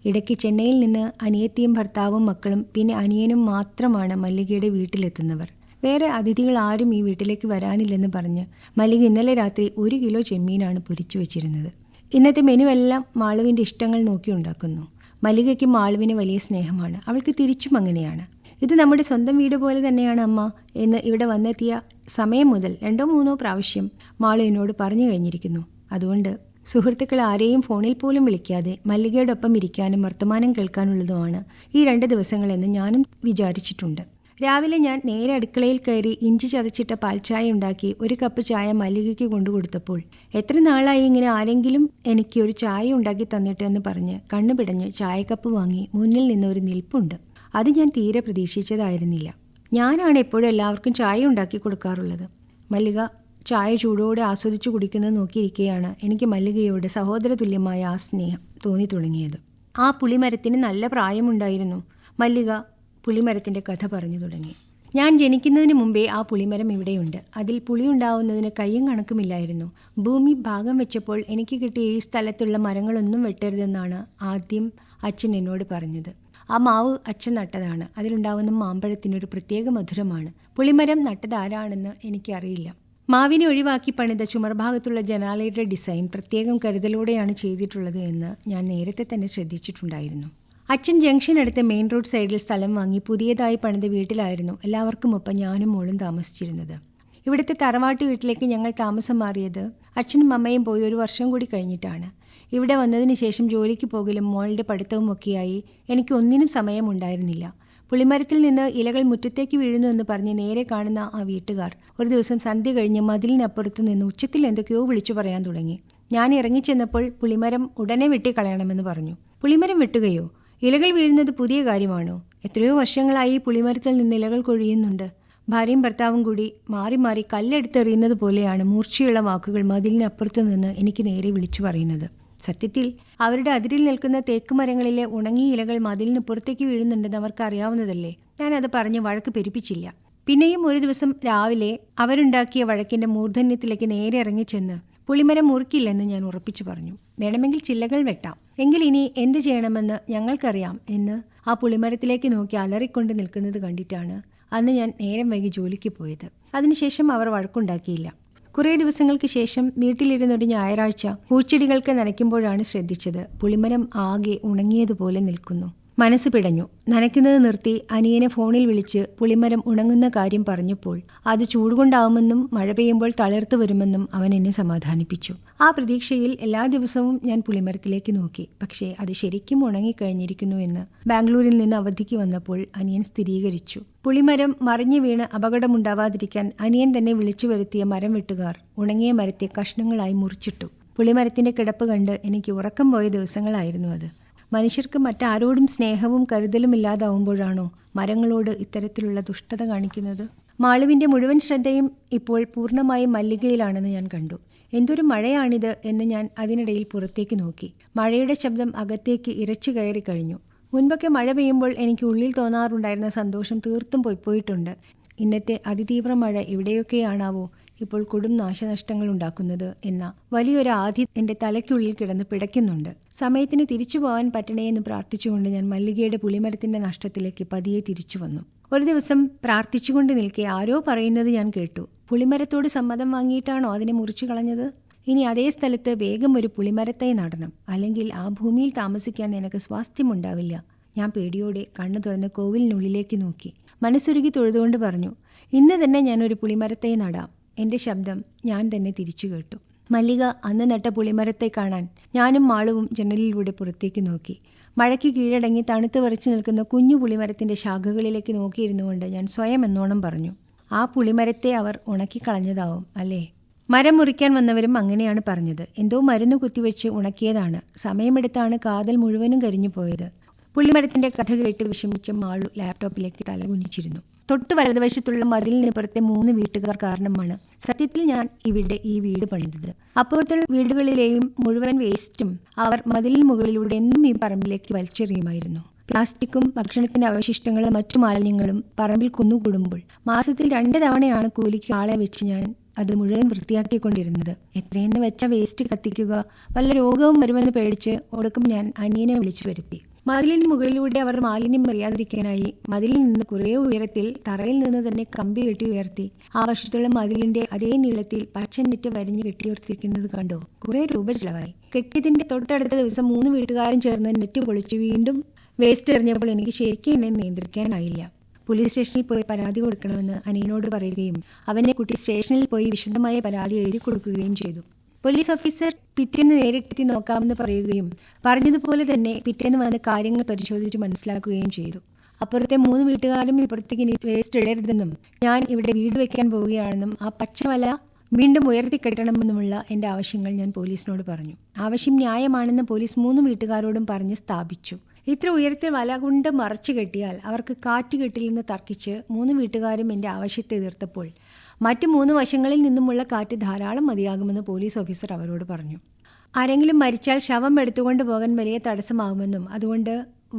ഇടയ്ക്ക് ചെന്നൈയിൽ നിന്ന് അനിയത്തിയും ഭർത്താവും മക്കളും പിന്നെ അനിയനും മാത്രമാണ് മല്ലികയുടെ വീട്ടിലെത്തുന്നവർ. വേറെ അതിഥികൾ ആരും ഈ വീട്ടിലേക്ക് വരാനില്ലെന്ന് പറഞ്ഞ് മല്ലിക ഇന്നലെ രാത്രി 1 കിലോ ചെമ്മീനാണ് പൊരിച്ചു വെച്ചിരുന്നത്. ഇന്നത്തെ മെനുവെല്ലാം മാളുവിൻ്റെ ഇഷ്ടങ്ങൾ നോക്കി ഉണ്ടാക്കുന്നു. മല്ലികയ്ക്ക് മാളുവിന് വലിയ സ്നേഹമാണ്. അവൾക്ക് തിരിച്ചും അങ്ങനെയാണ്. ഇത് നമ്മുടെ സ്വന്തം വീട് പോലെ തന്നെയാണ് അമ്മ എന്ന് ഇവിടെ വന്നെത്തിയ സമയം മുതൽ 2-3 പ്രാവശ്യം മാളു എന്നോട് പറഞ്ഞു കഴിഞ്ഞിരിക്കുന്നു. അതുകൊണ്ട് സുഹൃത്തുക്കൾ ആരെയും ഫോണിൽ പോലും വിളിക്കാതെ മല്ലികയോടൊപ്പം ഇരിക്കാനും വർത്തമാനം കേൾക്കാനുള്ളതുമാണ് ഈ 2 ദിവസങ്ങളെന്ന് ഞാനും വിചാരിച്ചിട്ടുണ്ട്. രാവിലെ ഞാൻ നേരെ അടുക്കളയിൽ കയറി ഇഞ്ചി ചതച്ചിട്ട പാൽച്ചായ ഉണ്ടാക്കി 1 കപ്പ് ചായ മല്ലികയ്ക്ക് കൊണ്ടുകൊടുത്തപ്പോൾ എത്ര നാളായി ഇങ്ങനെ ആരെങ്കിലും എനിക്ക് ഒരു ചായ ഉണ്ടാക്കി തന്നിട്ട് എന്ന് പറഞ്ഞ് കണ്ണുപിടഞ്ഞ് ചായക്കപ്പ് വാങ്ങി മുന്നിൽ നിന്ന് ഒരു നിൽപ്പുണ്ട്. അത് ഞാൻ തീരെ പ്രതീക്ഷിച്ചതായിരുന്നില്ല. ഞാനാണ് എപ്പോഴും എല്ലാവർക്കും ചായ ഉണ്ടാക്കി കൊടുക്കാറുള്ളത്. മല്ലിക ചായ ചൂടോടെ ആസ്വദിച്ചു കുടിക്കുന്നത് നോക്കിയിരിക്കെയാണ് എനിക്ക് മല്ലികയോട് സഹോദര തുല്യമായ ആ സ്നേഹം തോന്നി തുടങ്ങിയത്. ആ പുളിമരത്തിന് നല്ല പ്രായമുണ്ടായിരുന്നു. മല്ലിക പുളിമരത്തിൻ്റെ കഥ പറഞ്ഞു തുടങ്ങി. ഞാൻ ജനിക്കുന്നതിന് മുമ്പേ ആ പുളിമരം ഇവിടെയുണ്ട്. അതിൽ പുളിയുണ്ടാവുന്നതിന് കയ്യും കണക്കുമില്ലായിരുന്നു. ഭൂമി ഭാഗം വെച്ചപ്പോൾ എനിക്ക് കിട്ടിയ ഈ സ്ഥലത്തുള്ള മരങ്ങളൊന്നും വെട്ടരുതെന്നാണ് ആദ്യം അച്ഛൻ എന്നോട് പറഞ്ഞത്. ആ മാവ് അച്ഛൻ നട്ടതാണ്. അതിലുണ്ടാവുന്ന മാമ്പഴത്തിനൊരു പ്രത്യേക മധുരമാണ്. പുളിമരം നട്ടത് ആരാണെന്ന് എനിക്കറിയില്ല. മാവിനെ ഒഴിവാക്കി പണിത ചുമർഭാഗത്തുള്ള ജനാലയുടെ ഡിസൈൻ പ്രത്യേകം കരുതലോടെയാണ് ചെയ്തിട്ടുള്ളത് എന്ന് ഞാൻ നേരത്തെ തന്നെ ശ്രദ്ധിച്ചിട്ടുണ്ടായിരുന്നു. അച്ഛൻ ജംഗ്ഷൻ അടുത്ത് മെയിൻ റോഡ് സൈഡിൽ സ്ഥലം വാങ്ങി പുതിയതായി പണിത വീട്ടിലായിരുന്നു എല്ലാവർക്കുമൊപ്പം ഞാനും മോളും താമസിച്ചിരുന്നത്. ഇവിടുത്തെ തറവാട്ട് വീട്ടിലേക്ക് ഞങ്ങൾ താമസം മാറിയത് അച്ഛനും അമ്മയും പോയി 1 വർഷം കൂടി കഴിഞ്ഞിട്ടാണ്. ഇവിടെ വന്നതിന് ശേഷം ജോലിക്ക് പോകലും മോളുടെ പഠിത്തവും ഒക്കെയായി എനിക്ക് ഒന്നിനും സമയമുണ്ടായിരുന്നില്ല. പുളിമരത്തിൽ നിന്ന് ഇലകൾ മുറ്റത്തേക്ക് വീഴുന്നു എന്ന് പറഞ്ഞ് നേരെ കാണുന്ന ആ വീട്ടുകാർ ഒരു ദിവസം സന്ധ്യ കഴിഞ്ഞ് മതിലിനപ്പുറത്ത് നിന്ന് ഉച്ചത്തിൽ എന്തൊക്കെയോ വിളിച്ചു പറയാൻ തുടങ്ങി. ഞാൻ ഇറങ്ങിച്ചെന്നപ്പോൾ പുളിമരം ഉടനെ വെട്ടിക്കളയണമെന്ന് പറഞ്ഞു. പുളിമരം വെട്ടുകയോ? ഇലകൾ വീഴുന്നത് പുതിയ കാര്യമാണോ? എത്രയോ വർഷങ്ങളായി പുളിമരത്തിൽ നിന്ന് ഇലകൾ കൊഴിയുന്നുണ്ട്. ഭാര്യയും ഭർത്താവും കൂടി മാറി മാറി കല്ലെടുത്തെറിയുന്നത് പോലെയാണ് മൂർച്ചയുള്ള വാക്കുകൾ മതിലിനപ്പുറത്ത് നിന്ന് എനിക്ക് നേരെ വിളിച്ചു പറയുന്നത്. സത്യത്തിൽ അവരുടെ അതിരിൽ നിൽക്കുന്ന തേക്ക് മരങ്ങളിലെ ഉണങ്ങിയ ഇലകൾ മതിലിന് പുറത്തേക്ക് വീഴുന്നുണ്ടെന്ന് അവർക്ക് അറിയാവുന്നതല്ലേ. ഞാനത് പറഞ്ഞ് വഴക്ക് പെരുപ്പിച്ചില്ല. പിന്നെയും ഒരു ദിവസം രാവിലെ അവരുണ്ടാക്കിയ വഴക്കിൻ്റെ മൂർധന്യത്തിലേക്ക് നേരെ ഇറങ്ങിച്ചെന്ന് പുളിമരം മുറിക്കില്ലെന്ന് ഞാൻ ഉറപ്പിച്ചു പറഞ്ഞു. വേണമെങ്കിൽ ചില്ലകൾ വെട്ടാം, എങ്കിൽ ഇനി എന്ത് ചെയ്യണമെന്ന് ഞങ്ങൾക്കറിയാം എന്ന് ആ പുളിമരത്തിലേക്ക് നോക്കി അലറിക്കൊണ്ട് നിൽക്കുന്നത് കണ്ടിട്ടാണ് അന്ന് ഞാൻ നേരം വൈകി ജോലിക്ക് പോയത്. അതിനുശേഷം അവർ വഴക്കുണ്ടാക്കിയില്ല. കുറേ ദിവസങ്ങൾക്ക് ശേഷം വീട്ടിലിരുന്നൊരു ഞായറാഴ്ച പൂച്ചെടികൾക്ക് നനയ്ക്കുമ്പോഴാണ് ശ്രദ്ധിച്ചത് പുളിമരം ആകെ ഉണങ്ങിയതുപോലെ നിൽക്കുന്നു. മനസ്സ് പിടഞ്ഞു. നനയ്ക്കുന്നത് നിർത്തി അനിയനെ ഫോണിൽ വിളിച്ച് പുളിമരം ഉണങ്ങുന്ന കാര്യം പറഞ്ഞപ്പോൾ അത് ചൂടുകൊണ്ടാവുമെന്നും മഴ പെയ്യുമ്പോൾ തളിർത്തു വരുമെന്നും അവൻ എന്നെ സമാധാനിപ്പിച്ചു. ആ പ്രതീക്ഷയിൽ എല്ലാ ദിവസവും ഞാൻ പുളിമരത്തിലേക്ക് നോക്കി. പക്ഷേ അത് ശരിക്കും ഉണങ്ങിക്കഴിഞ്ഞിരിക്കുന്നു എന്ന് ബാംഗ്ലൂരിൽ നിന്ന് അവധിക്ക് വന്നപ്പോൾ അനിയൻ സ്ഥിരീകരിച്ചു. പുളിമരം മറിഞ്ഞു വീണ് അപകടമുണ്ടാവാതിരിക്കാൻ അനിയൻ തന്നെ വിളിച്ചു വരുത്തിയ മരം വെട്ടുകാർ ഉണങ്ങിയ മരത്തെ കഷ്ണങ്ങളായി മുറിച്ചിട്ടു. പുളിമരത്തിന്റെ കിടപ്പ് കണ്ട് എനിക്ക് ഉറക്കം പോയ ദിവസങ്ങളായിരുന്നു അത്. മനുഷ്യർക്ക് മറ്റാരോടും സ്നേഹവും കരുതലും ഇല്ലാതാവുമ്പോഴാണോ മരങ്ങളോട് ഇത്തരത്തിലുള്ള ദുഷ്ടത കാണിക്കുന്നത്? മാളുവിൻ്റെ മുഴുവൻ ശ്രദ്ധയും ഇപ്പോൾ പൂർണ്ണമായും മല്ലികയിലാണെന്ന് ഞാൻ കണ്ടു. എന്തൊരു മഴയാണിത് എന്ന് ഞാൻ അതിനിടയിൽ പുറത്തേക്ക് നോക്കി. മഴയുടെ ശബ്ദം അകത്തേക്ക് ഇരച്ചു കയറി കഴിഞ്ഞു. മുൻപൊക്കെ മഴ പെയ്യുമ്പോൾ എനിക്ക് ഉള്ളിൽ തോന്നാറുണ്ടായിരുന്ന സന്തോഷം തീർത്തും പോയിട്ടുണ്ട്. ഇന്നത്തെ അതിതീവ്ര മഴ എവിടെയൊക്കെയാണാവോ ഇപ്പോൾ കൊടും നാശനഷ്ടങ്ങൾ ഉണ്ടാക്കുന്നത് എന്ന വലിയൊരു ആധി എൻ്റെ തലയ്ക്കുള്ളിൽ കിടന്ന് പിടയ്ക്കുന്നുണ്ട്. സമയത്തിന് തിരിച്ചു പോകാൻ പറ്റണേ എന്ന് പ്രാർത്ഥിച്ചുകൊണ്ട് ഞാൻ മല്ലികയുടെ പുളിമരത്തിൻ്റെ നഷ്ടത്തിലേക്ക് പതിയെ തിരിച്ചു വന്നു. ഒരു ദിവസം പ്രാർത്ഥിച്ചുകൊണ്ട് നിൽക്കെ ആരോ പറയുന്നത് ഞാൻ കേട്ടു. പുളിമരത്തോട് സമ്മതം വാങ്ങിയിട്ടാണോ അതിനെ മുറിച്ചു കളഞ്ഞത്? ഇനി അതേ സ്ഥലത്ത് വേഗം ഒരു പുളിമരത്തൈ നടണം, അല്ലെങ്കിൽ ആ ഭൂമിയിൽ താമസിക്കാൻ നിനക്ക് സ്വാസ്ഥ്യമുണ്ടാവില്ല. ഞാൻ പേടിയോടെ കണ്ണു തുറന്ന് കോവിലിനുള്ളിലേക്ക് നോക്കി. മനസ്സുരുകി തൊഴുതുകൊണ്ട് പറഞ്ഞു, ഇന്ന് തന്നെ ഞാനൊരു പുളിമരത്തൈ നടാം. എൻ്റെ ശബ്ദം ഞാൻ തന്നെ തിരിച്ചു കേട്ടു. മല്ലിക അന്ന് നട്ട പുളിമരത്തെ കാണാൻ ഞാനും മാളുവും ജനലിലൂടെ പുറത്തേക്ക് നോക്കി. മഴയ്ക്ക് കീഴടങ്ങി തണുത്ത് വിറച്ചു നിൽക്കുന്ന കുഞ്ഞു പുളിമരത്തിൻ്റെ ശാഖകളിലേക്ക് നോക്കിയിരുന്നു കൊണ്ട് ഞാൻ സ്വയം എന്നോണം പറഞ്ഞു, ആ പുളിമരത്തെ അവർ ഉണക്കിക്കളഞ്ഞതാവും അല്ലേ? മരം മുറിക്കാൻ വന്നവരും അങ്ങനെയാണ് പറഞ്ഞത്. എന്തോ മരുന്ന് കുത്തിവെച്ച് ഉണക്കിയതാണ്. സമയമെടുത്താണ് കാതൽ മുഴുവനും കരിഞ്ഞു പോയത്. പുള്ളിമരത്തിന്റെ കഥ കേട്ട് വിഷമിച്ച മാളു ലാപ്ടോപ്പിലേക്ക് തലകുനിച്ചിരുന്നു. തൊട്ട് വലതുവശത്തുള്ള മതിലിന് പുറത്തെ 3 വീട്ടുകാർ കാരണമാണ് സത്യത്തിൽ ഞാൻ ഇവിടെ ഈ വീട് പണിതത്. അപ്പുറത്തുള്ള വീടുകളിലെയും മുഴുവൻ വേസ്റ്റും അവർ മതിലിന് മുകളിലൂടെ എന്നും ഈ പറമ്പിലേക്ക് വലിച്ചെറിയുമായിരുന്നു. പ്ലാസ്റ്റിക്കും ഭക്ഷണത്തിന്റെ അവശിഷ്ടങ്ങളും മറ്റു മാലിന്യങ്ങളും പറമ്പിൽ കുന്നുകൂടുമ്പോൾ മാസത്തിൽ 2 തവണയാണ് കൂലിക്ക് ആളെ വെച്ച് ഞാൻ അത് മുഴുവൻ വൃത്തിയാക്കിക്കൊണ്ടിരുന്നത്. എത്രയെന്ന് വെച്ച വേസ്റ്റ് കത്തിക്കുക, വല്ല രോഗവും വരുമെന്ന് പേടിച്ച് ഒടുക്കം ഞാൻ അനിയനെ വിളിച്ചു വരുത്തി. മതിലിന് മുകളിലൂടെ അവർ മാലിന്യം എറിയാതിരിക്കാനായി മതിലിൽ നിന്ന് കുറേ ഉയരത്തിൽ തറയിൽ നിന്ന് തന്നെ കമ്പി കെട്ടി ഉയർത്തി ആ വശത്തുള്ള മതിലിന്റെ അതേ നീളത്തിൽ പച്ചനെറ്റ് വരിഞ്ഞ് കെട്ടിയുയർത്തിരിക്കുന്നത് കണ്ടോ? കുറേ രൂപ ചിലവായി. കെട്ടിയതിന്റെ തൊട്ടടുത്ത ദിവസം 3 വീട്ടുകാരും ചേർന്ന് നെറ്റ് പൊളിച്ച് വീണ്ടും വേസ്റ്റ് എറിഞ്ഞപ്പോൾ എനിക്ക് ശരിക്കും എന്നെ നിയന്ത്രിക്കാനായില്ല. പോലീസ് സ്റ്റേഷനിൽ പോയി പരാതി കൊടുക്കണമെന്ന് അനിയനോട് പറയുകയും അവനെ കുട്ടി സ്റ്റേഷനിൽ പോയി വിശദമായ പരാതി എഴുതി കൊടുക്കുകയും ചെയ്തു. പോലീസ് ഓഫീസർ പിറ്റേന്ന് നേരിട്ടെത്തി നോക്കാമെന്ന് പറയുകയും പറഞ്ഞതുപോലെ തന്നെ പിറ്റേന്ന് വന്ന് കാര്യങ്ങൾ പരിശോധിച്ച് മനസ്സിലാക്കുകയും ചെയ്തു. അപ്പുറത്തെ 3 വീട്ടുകാരും ഇപ്പുറത്തേക്ക് ഇനി വേസ്റ്റ് ഇടരുതെന്നും ഞാൻ ഇവിടെ വീട് വെക്കാൻ പോവുകയാണെന്നും ആ പച്ചവല വീണ്ടും ഉയർത്തി കെട്ടണമെന്നുമുള്ള എൻ്റെ ആവശ്യങ്ങൾ ഞാൻ പോലീസിനോട് പറഞ്ഞു. ആവശ്യം ന്യായമാണെന്ന് പോലീസ് 3 വീട്ടുകാരോടും പറഞ്ഞ് സ്ഥാപിച്ചു. ഇത്ര ഉയരത്തിൽ വല കൊണ്ട് മറച്ചു കെട്ടിയാൽ അവർക്ക് കാറ്റ് കിട്ടില്ലെന്ന് തർക്കിച്ച് 3 വീട്ടുകാരും എൻ്റെ ആവശ്യത്തെ എതിർത്തപ്പോൾ മറ്റ് 3 വശങ്ങളിൽ നിന്നുമുള്ള കാറ്റ് ധാരാളം മതിയാകുമെന്ന് പോലീസ് ഓഫീസർ അവരോട് പറഞ്ഞു. ആരെങ്കിലും മരിച്ചാൽ ശവം എടുത്തുകൊണ്ട് പോകാൻ വലിയ തടസ്സമാകുമെന്നും അതുകൊണ്ട്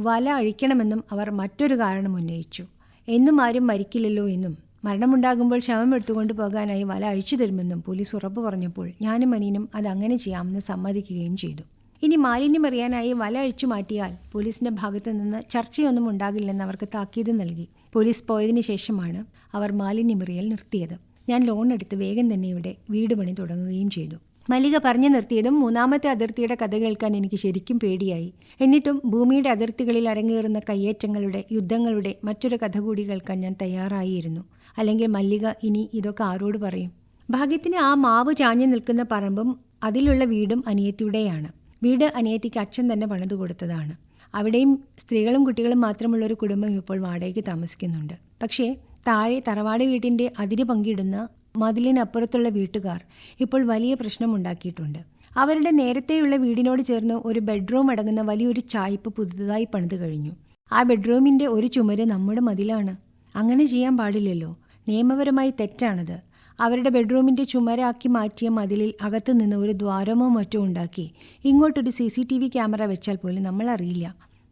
വല അഴിക്കണമെന്നും അവർ മറ്റൊരു കാരണം ഉന്നയിച്ചു. എന്നും ആരും മരിക്കില്ലല്ലോ എന്നും മരണമുണ്ടാകുമ്പോൾ ശവം എടുത്തുകൊണ്ട് പോകാനായി വല അഴിച്ചു തരുമെന്നും പോലീസ് ഉറപ്പ് പറഞ്ഞപ്പോൾ ഞാനും അനിയനും അത് അങ്ങനെ ചെയ്യാമെന്ന് സമ്മതിക്കുകയും ചെയ്തു. ഇനി മാലിന്യം എറിയാനായി വല അഴിച്ചു മാറ്റിയാൽ പോലീസിന്റെ ഭാഗത്തു നിന്ന് ചർച്ചയൊന്നും ഉണ്ടാകില്ലെന്ന് അവർക്ക് താക്കീത് നൽകി. പോലീസ് പോയതിനു ശേഷമാണ് അവർ മാലിന്യമെറിയൽ നിർത്തിയത്. ഞാൻ ലോൺ എടുത്ത് വേഗം തന്നെ ഇവിടെ വീട് പണി തുടങ്ങുകയും ചെയ്തു. മല്ലിക പറഞ്ഞു നിർത്തിയതും 3ാമത്തെ അതിർത്തിയുടെ കഥ കേൾക്കാൻ എനിക്ക് ശരിക്കും പേടിയായി. എന്നിട്ടും ഭൂമിയുടെ അതിർത്തികളിൽ അരങ്ങേറുന്ന കയ്യേറ്റങ്ങളുടെ, യുദ്ധങ്ങളുടെ മറ്റൊരു കഥ കൂടി കേൾക്കാൻ ഞാൻ തയ്യാറായിരുന്നു. അല്ലെങ്കിൽ മല്ലിക ഇനി ഇതൊക്കെ ആരോട് പറയും? ഭാഗ്യത്തിന് ആ മാവ് ചാഞ്ഞു നിൽക്കുന്ന പറമ്പും അതിലുള്ള വീടും അനിയത്തിയുടെയാണ്. വീട് അനിയത്തിക്ക് അച്ഛൻ തന്നെ പണിതു കൊടുത്തതാണ്. അവിടെയും സ്ത്രീകളും കുട്ടികളും മാത്രമുള്ള ഒരു കുടുംബം ഇപ്പോൾ വാടകയ്ക്ക് താമസിക്കുന്നുണ്ട്. പക്ഷേ താഴെ തറവാട് വീട്ടിൻ്റെ അതിര് പങ്കിടുന്ന മതിലിനപ്പുറത്തുള്ള വീട്ടുകാർ ഇപ്പോൾ വലിയ പ്രശ്നമുണ്ടാക്കിയിട്ടുണ്ട്. അവരുടെ നേരത്തെയുള്ള വീടിനോട് ചേർന്ന് ഒരു ബെഡ്റൂം അടങ്ങുന്ന വലിയൊരു ചായ്പ് പുതുതായി പണിത് കഴിഞ്ഞു. ആ ബെഡ്റൂമിൻ്റെ ഒരു ചുമര് നമ്മുടെ മതിലാണ്. അങ്ങനെ ചെയ്യാൻ പാടില്ലല്ലോ, നിയമപരമായി തെറ്റാണത്. അവരുടെ ബെഡ്റൂമിൻ്റെ ചുമരാക്കി മാറ്റിയ മതിലിൽ അകത്തു നിന്ന് ഒരു ദ്വാരമോ മറ്റോ ഉണ്ടാക്കി ഇങ്ങോട്ടൊരു CCTV ക്യാമറ വെച്ചാൽ പോലും നമ്മൾ അറിയില്ല.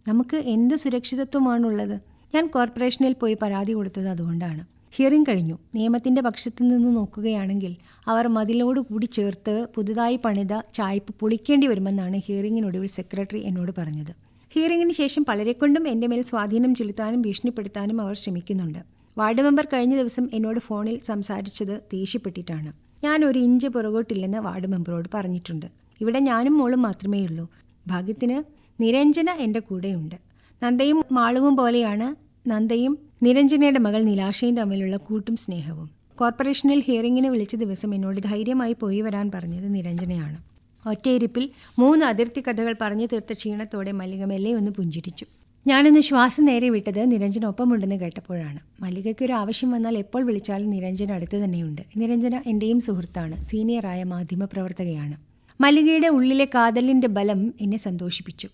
നമുക്ക് എന്ത് സുരക്ഷിതത്വമാണുള്ളത്? ഞാൻ കോർപ്പറേഷനിൽ പോയി പരാതി കൊടുത്തത് അതുകൊണ്ടാണ്. ഹിയറിംഗ് കഴിഞ്ഞു. നിയമത്തിൻ്റെ പക്ഷത്തു നിന്ന് നോക്കുകയാണെങ്കിൽ അവർ മതിലോട് കൂടി ചേർത്ത് പുതുതായി പണിത ചായ്പ് പൊളിക്കേണ്ടി വരുമെന്നാണ് ഹിയറിംഗിനൊടുവിൽ സെക്രട്ടറി എന്നോട് പറഞ്ഞത്. ഹിയറിംഗിന് ശേഷം പലരെക്കൊണ്ടും എൻ്റെ മേൽ സ്വാധീനം ചെലുത്താനും ഭീഷണിപ്പെടുത്താനും അവർ ശ്രമിക്കുന്നുണ്ട്. വാർഡ് മെമ്പർ കഴിഞ്ഞ ദിവസം എന്നോട് ഫോണിൽ സംസാരിച്ചത് ദേഷ്യപ്പെട്ടിട്ടാണ്. ഞാൻ ഒരു ഇഞ്ച് പുറകോട്ടില്ലെന്ന് വാർഡ് മെമ്പറോട് പറഞ്ഞിട്ടുണ്ട്. ഇവിടെ ഞാനും മോളും മാത്രമേ ഉള്ളൂ. ഭാഗ്യത്തിന് നിരഞ്ജന എൻ്റെ കൂടെയുണ്ട്. നന്ദയും മാളുവും പോലെയാണ് നന്ദയും നിരഞ്ജനയുടെ മകൾ നിലാശയും തമ്മിലുള്ള കൂട്ടും സ്നേഹവും. കോർപ്പറേഷനിൽ ഹിയറിംഗിന് വിളിച്ച ദിവസം എന്നോട് ധൈര്യമായി പോയി വരാൻ പറഞ്ഞത് നിരഞ്ജനയാണ്. ഒറ്റയിരിപ്പിൽ 3 അതിർത്തി കഥകൾ പറഞ്ഞു തീർത്ത ക്ഷീണത്തോടെ മല്ലിക മെല്ലെ ഒന്ന് പുഞ്ചിരിച്ചു. ഞാനൊന്ന് ശ്വാസം നേരെ വിട്ടത് നിരഞ്ജന ഒപ്പമുണ്ടെന്ന് കേട്ടപ്പോഴാണ്. മല്ലികയ്ക്കൊരു ആവശ്യം വന്നാൽ എപ്പോൾ വിളിച്ചാലും നിരഞ്ജന അടുത്ത് തന്നെയുണ്ട്. നിരഞ്ജന എൻ്റെയും സുഹൃത്താണ്, സീനിയറായ മാധ്യമപ്രവർത്തകയാണ്. മല്ലികയുടെ ഉള്ളിലെ കാതലിൻ്റെ ബലം എന്നെ സന്തോഷിപ്പിച്ചു.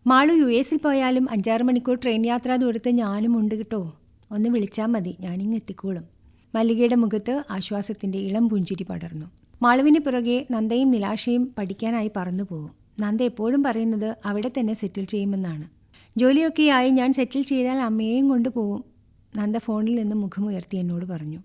മാളു US പോയാലും 5-6 മണിക്കൂർ ട്രെയിൻ യാത്രാ ദൂരത്ത് ഞാനും ഉണ്ട് കേട്ടോ. ഒന്ന് വിളിച്ചാൽ മതി, ഞാനിങ്ങ് എത്തിക്കോളും. മല്ലികയുടെ മുഖത്ത് ആശ്വാസത്തിൻ്റെ ഇളം പുഞ്ചിരി പടർന്നു. മാളുവിന് പുറകെ നന്ദയും നിലാശയും പഠിക്കാനായി പറന്നു പോകും. നന്ദ എപ്പോഴും പറയുന്നത് അവിടെ തന്നെ സെറ്റിൽ ചെയ്യുമെന്നാണ്. ജോലിയൊക്കെയായി ഞാൻ സെറ്റിൽ ചെയ്താൽ അമ്മയെയും കൊണ്ടുപോകും. നന്ദ ഫോണിൽ നിന്ന് മുഖമുയർത്തി എന്നോട് പറഞ്ഞു.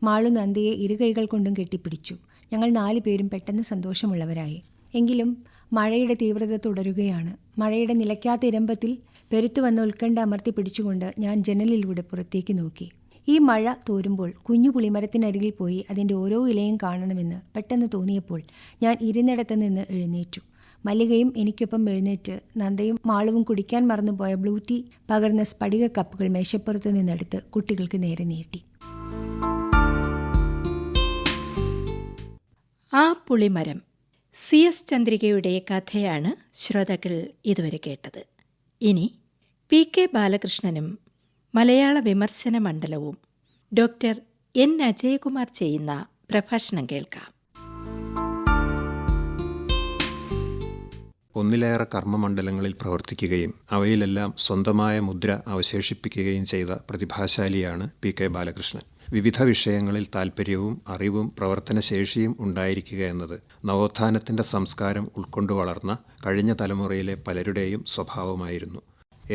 മാളു നന്ദയെ ഇരുകൈകൾ കൊണ്ടും കെട്ടിപ്പിടിച്ചു. ഞങ്ങൾ 4 പേരും പെട്ടെന്ന് സന്തോഷമുള്ളവരായി. എങ്കിലും മഴയുടെ തീവ്രത തുടരുകയാണ്. മഴയുടെ നിലയ്ക്കാത്ത ഇരമ്പത്തിൽ പെരുത്തു വന്ന ഉത്കണ്ഠ അമർത്തി പിടിച്ചുകൊണ്ട് ഞാൻ ജനലിലൂടെ പുറത്തേക്ക് നോക്കി. ഈ മഴ തോരുമ്പോൾ കുഞ്ഞു പുളിമരത്തിനരികിൽ പോയി അതിൻ്റെ ഓരോ ഇലയും കാണണമെന്ന് പെട്ടെന്ന് തോന്നിയപ്പോൾ ഞാൻ ഇരുന്നിടത്ത് നിന്ന് എഴുന്നേറ്റു. മല്ലികയും എനിക്കൊപ്പം എഴുന്നേറ്റ് നന്ദയും മാളുവും കുടിക്കാൻ മറന്നുപോയ ബ്ലൂ ടീ പകർന്ന സ്ഫടിക കപ്പുകൾ മേശപ്പുറത്ത് നിന്നെടുത്ത് കുട്ടികൾക്ക് നേരെ നീട്ടി. ആ പുളിമരം CS ചന്ദ്രികയുടെ കഥയാണ് ശ്രോതാക്കൾ ഇതുവരെ കേട്ടത്. ഇനി PK ബാലകൃഷ്ണനും മലയാള വിമർശന മണ്ഡലവും ഡോക്ടർ N അജയകുമാർ ചെയ്യുന്ന പ്രഭാഷണം കേൾക്കാം. ഒന്നിലേറെ കർമ്മമണ്ഡലങ്ങളിൽ പ്രവർത്തിക്കുകയും അവയിലെല്ലാം സ്വന്തമായ മുദ്ര അവശേഷിപ്പിക്കുകയും ചെയ്ത പ്രതിഭാശാലിയാണ് PK ബാലകൃഷ്ണൻ. വിവിധ വിഷയങ്ങളിൽ താൽപ്പര്യവും അറിവും പ്രവർത്തനശേഷിയും ഉണ്ടായിരിക്കുക എന്നത് നവോത്ഥാനത്തിൻ്റെ സംസ്കാരം ഉൾക്കൊണ്ടു വളർന്ന കഴിഞ്ഞ തലമുറയിലെ പലരുടെയും സ്വഭാവമായിരുന്നു.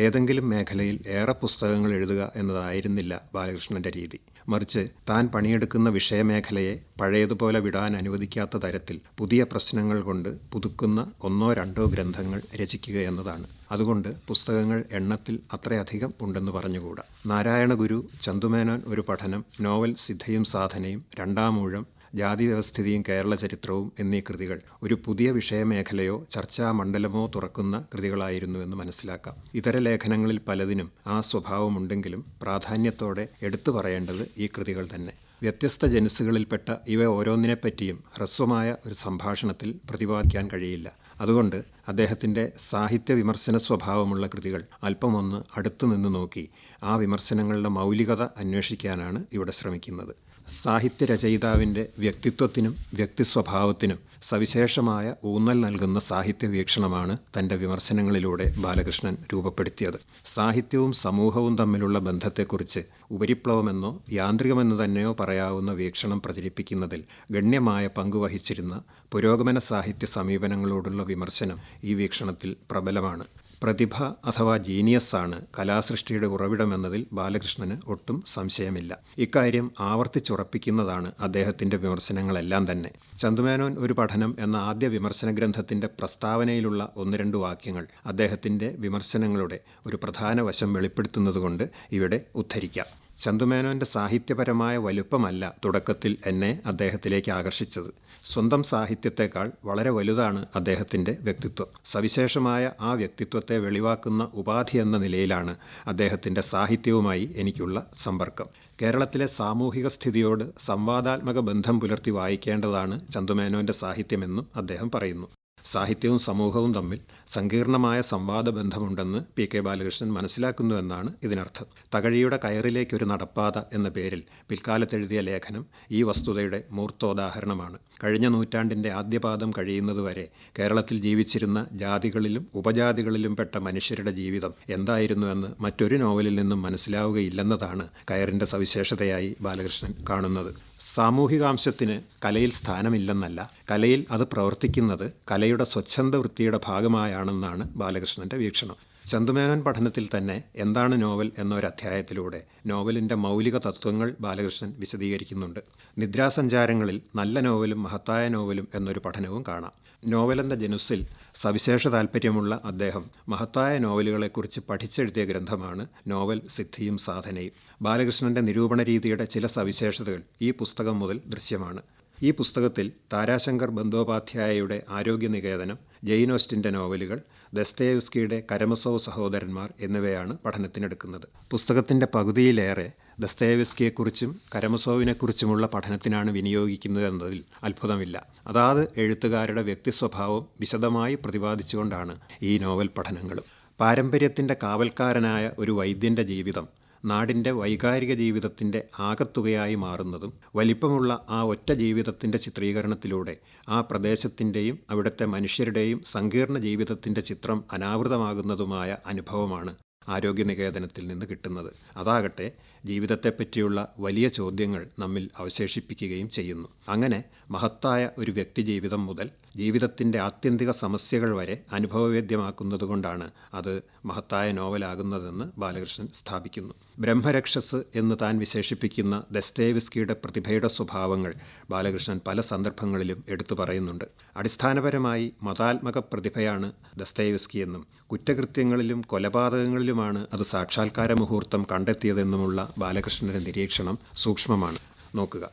ഏതെങ്കിലും മേഖലയിൽ ഏറെ പുസ്തകങ്ങൾ എഴുതുക എന്നതായിരുന്നില്ല ബാലകൃഷ്ണൻ്റെ രീതി. മറിച്ച് താൻ പണിയെടുക്കുന്ന വിഷയമേഖലയെ പഴയതുപോലെ വിടാൻ അനുവദിക്കാത്ത തരത്തിൽ പുതിയ പ്രശ്നങ്ങൾ കൊണ്ട് പുതുക്കുന്ന 1-2 ഗ്രന്ഥങ്ങൾ രചിക്കുക എന്നതാണ്. അതുകൊണ്ട് പുസ്തകങ്ങൾ എണ്ണത്തിൽ അത്രയധികം ഉണ്ടെന്ന് പറഞ്ഞുകൂടാ. നാരായണ ഗുരു, ചന്തുമേനോൻ ഒരു പഠനം, നോവൽ സിദ്ധയും സാധനയും, 2-ാം ഊഴം, ജാതി വ്യവസ്ഥിതിയും കേരള ചരിത്രവും എന്നീ കൃതികൾ ഒരു പുതിയ വിഷയമേഖലയോ ചർച്ചാ മണ്ഡലമോ തുറക്കുന്ന കൃതികളായിരുന്നുവെന്ന് മനസ്സിലാക്കാം. ഇതര ലേഖനങ്ങളിൽ പലതിനും ആ സ്വഭാവമുണ്ടെങ്കിലും പ്രാധാന്യത്തോടെ എടുത്തു പറയേണ്ടത് ഈ കൃതികൾ തന്നെ. വ്യത്യസ്ത ജനുസുകളിൽപ്പെട്ട ഇവ ഓരോന്നിനെപ്പറ്റിയും ഹ്രസ്വമായ ഒരു സംഭാഷണത്തിൽ പ്രതിപാദിക്കാൻ കഴിയില്ല. അതുകൊണ്ട് അദ്ദേഹത്തിൻ്റെ സാഹിത്യ വിമർശന സ്വഭാവമുള്ള കൃതികൾ അല്പമൊന്ന് അടുത്തു നിന്ന് നോക്കി ആ വിമർശനങ്ങളുടെ മൗലികത അന്വേഷിക്കാനാണ് ഇവിടെ ശ്രമിക്കുന്നത്. സാഹിത്യരചയിതാവിൻ്റെ വ്യക്തിത്വത്തിനും വ്യക്തിസ്വഭാവത്തിനും സവിശേഷമായ ഊന്നൽ നൽകുന്ന സാഹിത്യ വീക്ഷണമാണ് തൻ്റെ വിമർശനങ്ങളിലൂടെ ബാലകൃഷ്ണൻ രൂപപ്പെടുത്തിയത്. സാഹിത്യവും സമൂഹവും തമ്മിലുള്ള ബന്ധത്തെക്കുറിച്ച് ഉപരിപ്ലവമെന്നോ യാന്ത്രികമെന്ന് തന്നെയോ പറയാവുന്ന വീക്ഷണം പ്രചരിപ്പിക്കുന്നതിൽ ഗണ്യമായ പങ്കുവഹിച്ചിരുന്ന പുരോഗമന സാഹിത്യ സമീപനങ്ങളോടുള്ള വിമർശനം ഈ വീക്ഷണത്തിൽ പ്രബലമാണ്. പ്രതിഭ അഥവാ ജീനിയസാണ് കലാസൃഷ്ടിയുടെ ഉറവിടമെന്നതിൽ ബാലകൃഷ്ണന് ഒട്ടും സംശയമില്ല. ഇക്കാര്യം ആവർത്തിച്ചുറപ്പിക്കുന്നതാണ് അദ്ദേഹത്തിൻ്റെ വിമർശനങ്ങളെല്ലാം തന്നെ. ചന്തുമേനോൻ ഒരു പഠനം എന്ന ആദ്യ വിമർശന ഗ്രന്ഥത്തിൻ്റെ പ്രസ്താവനയിലുള്ള 1-2 വാക്യങ്ങൾ അദ്ദേഹത്തിൻ്റെ വിമർശനങ്ങളുടെ ഒരു പ്രധാന വശം വെളിപ്പെടുത്തുന്നതുകൊണ്ട് ഇവിടെ ഉദ്ധരിക്കാം. ചന്തുമേനോൻ്റെ സാഹിത്യപരമായ വലുപ്പമല്ല തുടക്കത്തിൽ എന്നെ അദ്ദേഹത്തിലേക്ക് ആകർഷിച്ചത്. സ്വന്തം സാഹിത്യത്തെക്കാൾ വളരെ വലുതാണ് അദ്ദേഹത്തിൻ്റെ വ്യക്തിത്വം. സവിശേഷമായ ആ വ്യക്തിത്വത്തെ വെളിവാക്കുന്ന ഉപാധി എന്ന നിലയിലാണ് അദ്ദേഹത്തിൻ്റെ സാഹിത്യവുമായി എനിക്കുള്ള സമ്പർക്കം. കേരളത്തിലെ സാമൂഹിക സ്ഥിതിയോട് സംവാദാത്മക ബന്ധം പുലർത്തി വായിക്കേണ്ടതാണ് ചന്തുമേനോൻ്റെ സാഹിത്യമെന്നും അദ്ദേഹം പറയുന്നു. സാഹിത്യവും സമൂഹവും തമ്മിൽ സങ്കീർണമായ സംവാദ ബന്ധമുണ്ടെന്ന് PK ബാലകൃഷ്ണൻ മനസ്സിലാക്കുന്നുവെന്നാണ് ഇതിനർത്ഥം. തകഴിയുടെ കയറിലേക്കൊരു നടപ്പാത എന്ന പേരിൽ പിൽക്കാലത്തെഴുതിയ ലേഖനം ഈ വസ്തുതയുടെ മൂർത്തോദാഹരണമാണ്. കഴിഞ്ഞ നൂറ്റാണ്ടിൻ്റെ ആദ്യപാദം കഴിയുന്നതുവരെ കേരളത്തിൽ ജീവിച്ചിരുന്ന ജാതികളിലും ഉപജാതികളിലും പെട്ട മനുഷ്യരുടെ ജീവിതം എന്തായിരുന്നുവെന്ന് മറ്റൊരു നോവലിൽ നിന്നും മനസ്സിലാവുകയില്ലെന്നതാണ് കയറിൻ്റെ സവിശേഷതയായി ബാലകൃഷ്ണൻ കാണുന്നത്. സാമൂഹികാംശത്തിന് കലയിൽ സ്ഥാനമില്ലെന്നല്ല, കലയിൽ അത് പ്രവർത്തിക്കുന്നത് കലയുടെ സ്വച്ഛന്ദ വൃത്തിയുടെ ഭാഗമായാണെന്നാണ് ബാലകൃഷ്ണൻ്റെ വീക്ഷണം. ചന്തുമേനോൻ പഠനത്തിൽ തന്നെ എന്താണ് നോവൽ എന്നൊരധ്യായത്തിലൂടെ നോവലിൻ്റെ മൗലിക തത്വങ്ങൾ ബാലകൃഷ്ണൻ വിശദീകരിക്കുന്നുണ്ട്. നിദ്രാസഞ്ചാരങ്ങളിൽ നല്ല നോവലും മഹത്തായ നോവലും എന്നൊരു പഠനവും കാണാം. നോവലെന്ന ജനുസിൽ സവിശേഷ താൽപ്പര്യമുള്ള അദ്ദേഹം മഹത്തായ നോവലുകളെക്കുറിച്ച് പഠിച്ചെഴുതിയ ഗ്രന്ഥമാണ് നോവൽ സിദ്ധിയും സാധനയും. ബാലകൃഷ്ണൻ്റെ നിരൂപണ രീതിയുടെ ചില സവിശേഷതകൾ ഈ പുസ്തകം മുതൽ ദൃശ്യമാണ്. ഈ പുസ്തകത്തിൽ താരാശങ്കർ ബന്ദോപാധ്യായയുടെ ആരോഗ്യനികേതനം, ജെയിൻ ഓസ്റ്റിൻ്റെ നോവലുകൾ, ദസ്തയേവ്സ്കിയുടെ കരമസോവ് സഹോദരന്മാർ എന്നിവയാണ് പഠനത്തിനെടുക്കുന്നത്. പുസ്തകത്തിൻ്റെ പകുതിയിലേറെ ദസ്തയേവ്സ്കിയെക്കുറിച്ചും കരമസോവിനെക്കുറിച്ചുമുള്ള പഠനത്തിനാണ് വിനിയോഗിക്കുന്നതെന്നതിൽ അത്ഭുതമില്ല. അതാത് എഴുത്തുകാരുടെ വ്യക്തിസ്വഭാവം വിശദമായി പ്രതിപാദിച്ചുകൊണ്ടാണ് ഈ നോവൽ പഠനങ്ങളും. പാരമ്പര്യത്തിൻ്റെ കാവൽക്കാരനായ ഒരു വൈദ്യൻ്റെ ജീവിതം നാടിൻ്റെ വൈകാരിക ജീവിതത്തിൻ്റെ ആകത്തുകയായി മാറുന്നതും വലിപ്പമുള്ള ആ ഒറ്റ ജീവിതത്തിൻ്റെ ചിത്രീകരണത്തിലൂടെ ആ പ്രദേശത്തിൻ്റെയും അവിടുത്തെ മനുഷ്യരുടെയും സങ്കീർണ ജീവിതത്തിൻ്റെ ചിത്രം അനാവൃതമാകുന്നതുമായ അനുഭവമാണ് ആരോഗ്യനികേതനത്തിൽ നിന്ന് കിട്ടുന്നത്. അതാകട്ടെ ജീവിതത്തെപ്പറ്റിയുള്ള വലിയ ചോദ്യങ്ങൾ നമ്മിൽ അവശേഷിപ്പിക്കുകയും ചെയ്യുന്നു. അങ്ങനെ മഹത്തായ ഒരു വ്യക്തിജീവിതം മുതൽ ജീവിതത്തിൻ്റെ ആത്യന്തിക സമസ്യകൾ വരെ അനുഭവവേദ്യമാക്കുന്നതുകൊണ്ടാണ് അത് മഹത്തായ നോവലാകുന്നതെന്ന് ബാലകൃഷ്ണൻ സ്ഥാപിക്കുന്നു. ബ്രഹ്മരക്ഷസ് എന്ന് താൻ വിശേഷിപ്പിക്കുന്ന ദസ്തയേവ്സ്കിയുടെ പ്രതിഭയുടെ സ്വഭാവങ്ങൾ ബാലകൃഷ്ണൻ പല സന്ദർഭങ്ങളിലും എടുത്തു പറയുന്നുണ്ട്. അടിസ്ഥാനപരമായി മതാത്മക പ്രതിഭയാണ് ദസ്തയേവ്സ്കിയെന്നും കുറ്റകൃത്യങ്ങളിലും കൊലപാതകങ്ങളിലുമാണ് അത് സാക്ഷാത്കാര മുഹൂർത്തം കണ്ടെത്തിയതെന്നുമുള്ള ബാലകൃഷ്ണൻ്റെ നിരീക്ഷണം സൂക്ഷ്മമാണ്. നോക്കുക,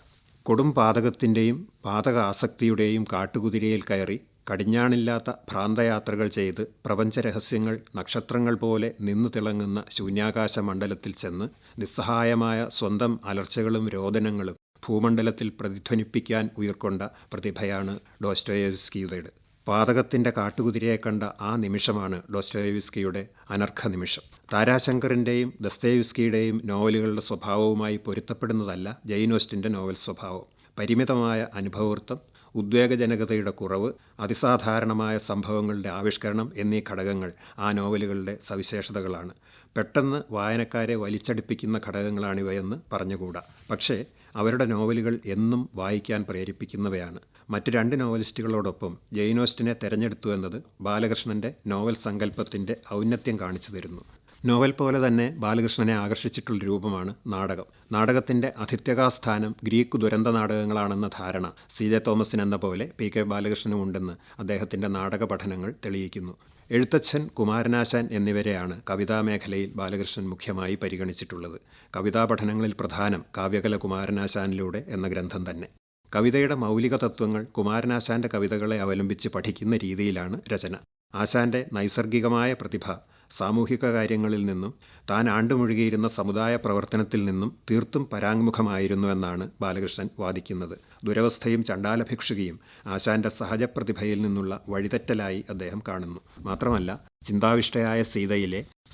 കൊടും പാതകത്തിൻ്റെയും പാതക ആസക്തിയുടെയും കാട്ടുകുതിരയിൽ കയറി കടിഞ്ഞാണില്ലാത്ത ഭ്രാന്തയാത്രകൾ ചെയ്ത് പ്രപഞ്ചരഹസ്യങ്ങൾ നക്ഷത്രങ്ങൾ പോലെ നിന്നു തിളങ്ങുന്ന ശൂന്യാകാശ മണ്ഡലത്തിൽ ചെന്ന് നിസ്സഹായമായ സ്വന്തം അലർച്ചകളും രോദനങ്ങളും ഭൂമണ്ഡലത്തിൽ പ്രതിധ്വനിപ്പിക്കാൻ ഉയർക്കൊണ്ട പ്രതിഭയാണ് ഡോസ്റ്റോയേവ്സ്കിയുടേത്. പാതകത്തിൻ്റെ കാട്ടുകുതിരയെ കണ്ട ആ നിമിഷമാണ് ഡോസ്റ്റോയേവ്സ്കിയുടെ അനർഘ നിമിഷം. താരാശങ്കറിൻ്റെയും ദസ്തയേവ്സ്കിയുടെയും നോവലുകളുടെ സ്വഭാവവുമായി പൊരുത്തപ്പെടുന്നതല്ല ജെയിൻ ഓസ്റ്റിൻ്റെ നോവൽ സ്വഭാവം. പരിമിതമായ അനുഭവവൃത്തം, ഉദ്വേഗജനകതയുടെ കുറവ്, അതിസാധാരണമായ സംഭവങ്ങളുടെ ആവിഷ്കരണം എന്നീ ഘടകങ്ങൾ ആ നോവലുകളുടെ സവിശേഷതകളാണ്. പെട്ടെന്ന് വായനക്കാരെ വലിച്ചടിപ്പിക്കുന്ന ഘടകങ്ങളാണിവയെന്ന് പറഞ്ഞുകൂടാ. പക്ഷേ അവരുടെ നോവലുകൾ എന്നും വായിക്കാൻ പ്രേരിപ്പിക്കുന്നവയാണ്. മറ്റ് രണ്ട് നോവലിസ്റ്റുകളോടൊപ്പം ജെയിൻ ഓസ്റ്റിനെ തെരഞ്ഞെടുത്തു എന്നത് ബാലകൃഷ്ണൻ്റെ നോവൽ സങ്കല്പത്തിൻ്റെ ഔന്നത്യം കാണിച്ചു തരുന്നു. നോവൽ പോലെ തന്നെ ബാലകൃഷ്ണനെ ആകർഷിച്ചിട്ടുള്ള രൂപമാണ് നാടകം. നാടകത്തിൻ്റെ അധിത്യകാസ്ഥാനം ഗ്രീക്ക് ദുരന്ത നാടകങ്ങളാണെന്ന ധാരണ CJ തോമസിനെന്ന പോലെ PK ബാലകൃഷ്ണനും ഉണ്ടെന്ന് അദ്ദേഹത്തിൻ്റെ നാടക പഠനങ്ങൾ തെളിയിക്കുന്നു. എഴുത്തച്ഛൻ, കുമാരനാശാൻ എന്നിവരെയാണ് കവിതാമേഖലയിൽ ബാലകൃഷ്ണൻ മുഖ്യമായി പരിഗണിച്ചിട്ടുള്ളത്. കവിതാ പഠനങ്ങളിൽ പ്രധാനം കാവ്യകല കുമാരനാശാനിലൂടെ എന്ന ഗ്രന്ഥം തന്നെ. കവിതയുടെ മൗലിക തത്വങ്ങൾ കുമാരനാശാൻ്റെ കവിതകളെ അവലംബിച്ച് പഠിക്കുന്ന രീതിയിലാണ് രചന. ആശാൻ്റെ നൈസർഗികമായ പ്രതിഭ സാമൂഹിക കാര്യങ്ങളിൽ നിന്നും താൻ ആണ്ടുമുഴുകിയിരുന്ന സമുദായ പ്രവർത്തനത്തിൽ നിന്നും തീർത്തും പരാങ്മുഖമായിരുന്നുവെന്നാണ് ബാലകൃഷ്ണൻ വാദിക്കുന്നത്. ദുരവസ്ഥയും ചണ്ടാലഭിക്ഷുകിയും ആശാൻ്റെ സഹജപ്രതിഭയിൽ നിന്നുള്ള വഴിതെറ്റലായി അദ്ദേഹം കാണുന്നു. മാത്രമല്ല, ചിന്താവിഷ്ടയായ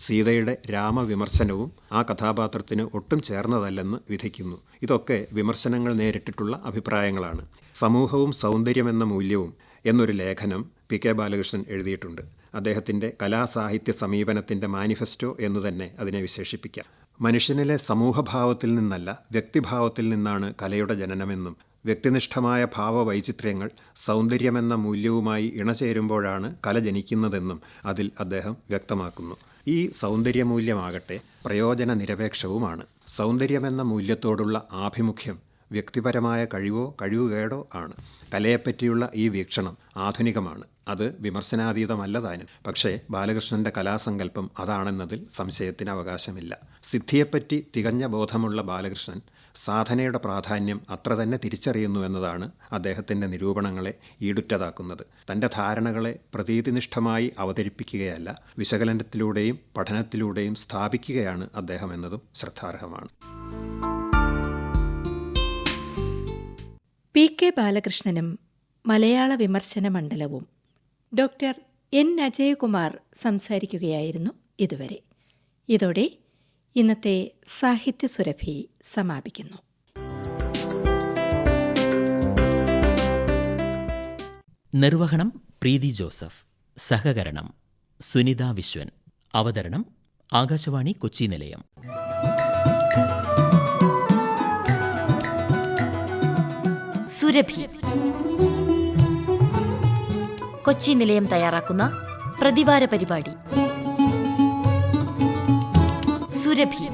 സീതയുടെ രാമവിമർശനവും ആ കഥാപാത്രത്തിന് ഒട്ടും ചേർന്നതല്ലെന്ന് വിധിക്കുന്നു. ഇതൊക്കെ വിമർശനങ്ങൾ നേരിട്ടിട്ടുള്ള അഭിപ്രായങ്ങളാണ്. സമൂഹവും സൗന്ദര്യമെന്ന മൂല്യവും എന്നൊരു ലേഖനം PK ബാലകൃഷ്ണൻ എഴുതിയിട്ടുണ്ട്. അദ്ദേഹത്തിൻ്റെ കലാസാഹിത്യ സമീപനത്തിൻ്റെ മാനിഫെസ്റ്റോ എന്നു തന്നെ അതിനെ വിശേഷിപ്പിക്കാം. മനുഷ്യനിലെ സമൂഹഭാവത്തിൽ നിന്നല്ല വ്യക്തിഭാവത്തിൽ നിന്നാണ് കലയുടെ ജനനമെന്നും വ്യക്തിനിഷ്ഠമായ ഭാവവൈചിത്ര്യങ്ങൾ സൗന്ദര്യമെന്ന മൂല്യവുമായി ഇണചേരുമ്പോഴാണ് കല ജനിക്കുന്നതെന്നും അതിൽ അദ്ദേഹം വ്യക്തമാക്കുന്നു. ഈ സൗന്ദര്യമൂല്യമാകട്ടെ പ്രയോജന നിരപേക്ഷവുമാണ്. സൗന്ദര്യമെന്ന മൂല്യത്തോടുള്ള ആഭിമുഖ്യം വ്യക്തിപരമായ കഴിവോ കഴിവുകേടോ ആണ്. കലയെപ്പറ്റിയുള്ള ഈ വീക്ഷണം ആധുനികമാണ്. അത് വിമർശനാതീതമല്ല താനും. പക്ഷേ ബാലകൃഷ്ണൻ്റെ കലാസങ്കല്പം അതാണെന്നതിൽ സംശയത്തിന് അവകാശമില്ല. സിദ്ധിയെപ്പറ്റി തികഞ്ഞ ബോധമുള്ള ബാലകൃഷ്ണൻ സാധനയുടെ പ്രാധാന്യം അത്ര തന്നെ തിരിച്ചറിയുന്നു എന്നതാണ് അദ്ദേഹത്തിൻ്റെ നിരൂപണങ്ങളെ ഈടുറ്റതാക്കുന്നത്. തൻ്റെ ധാരണകളെ പ്രതീതിനിഷ്ഠമായി അവതരിപ്പിക്കുകയല്ല, വിശകലനത്തിലൂടെയും പഠനത്തിലൂടെയും സ്ഥാപിക്കുകയാണ് അദ്ദേഹം എന്നതും ശ്രദ്ധാർഹമാണ്. PK ബാലകൃഷ്ണനും മലയാള വിമർശന മണ്ഡലവും ഡോക്ടർ N അജയകുമാർ സംസാരിക്കുകയായിരുന്നു ഇതുവരെ. ഇതോടെ ഇന്നത്തെ സാഹിത്യസുരഭി സമാപിക്കുന്നു. നിർവഹണം പ്രീതി ജോസഫ്. സഹകരണം സുനിത വിശ്വൻ. അവതരണം ആകാശവാണി കൊച്ചി നിലയം. സുരഭി കൊച്ചി നിലയം തയ്യാറാക്കുന്ന പ്രതിവാര പരിപാടി. സുരഭി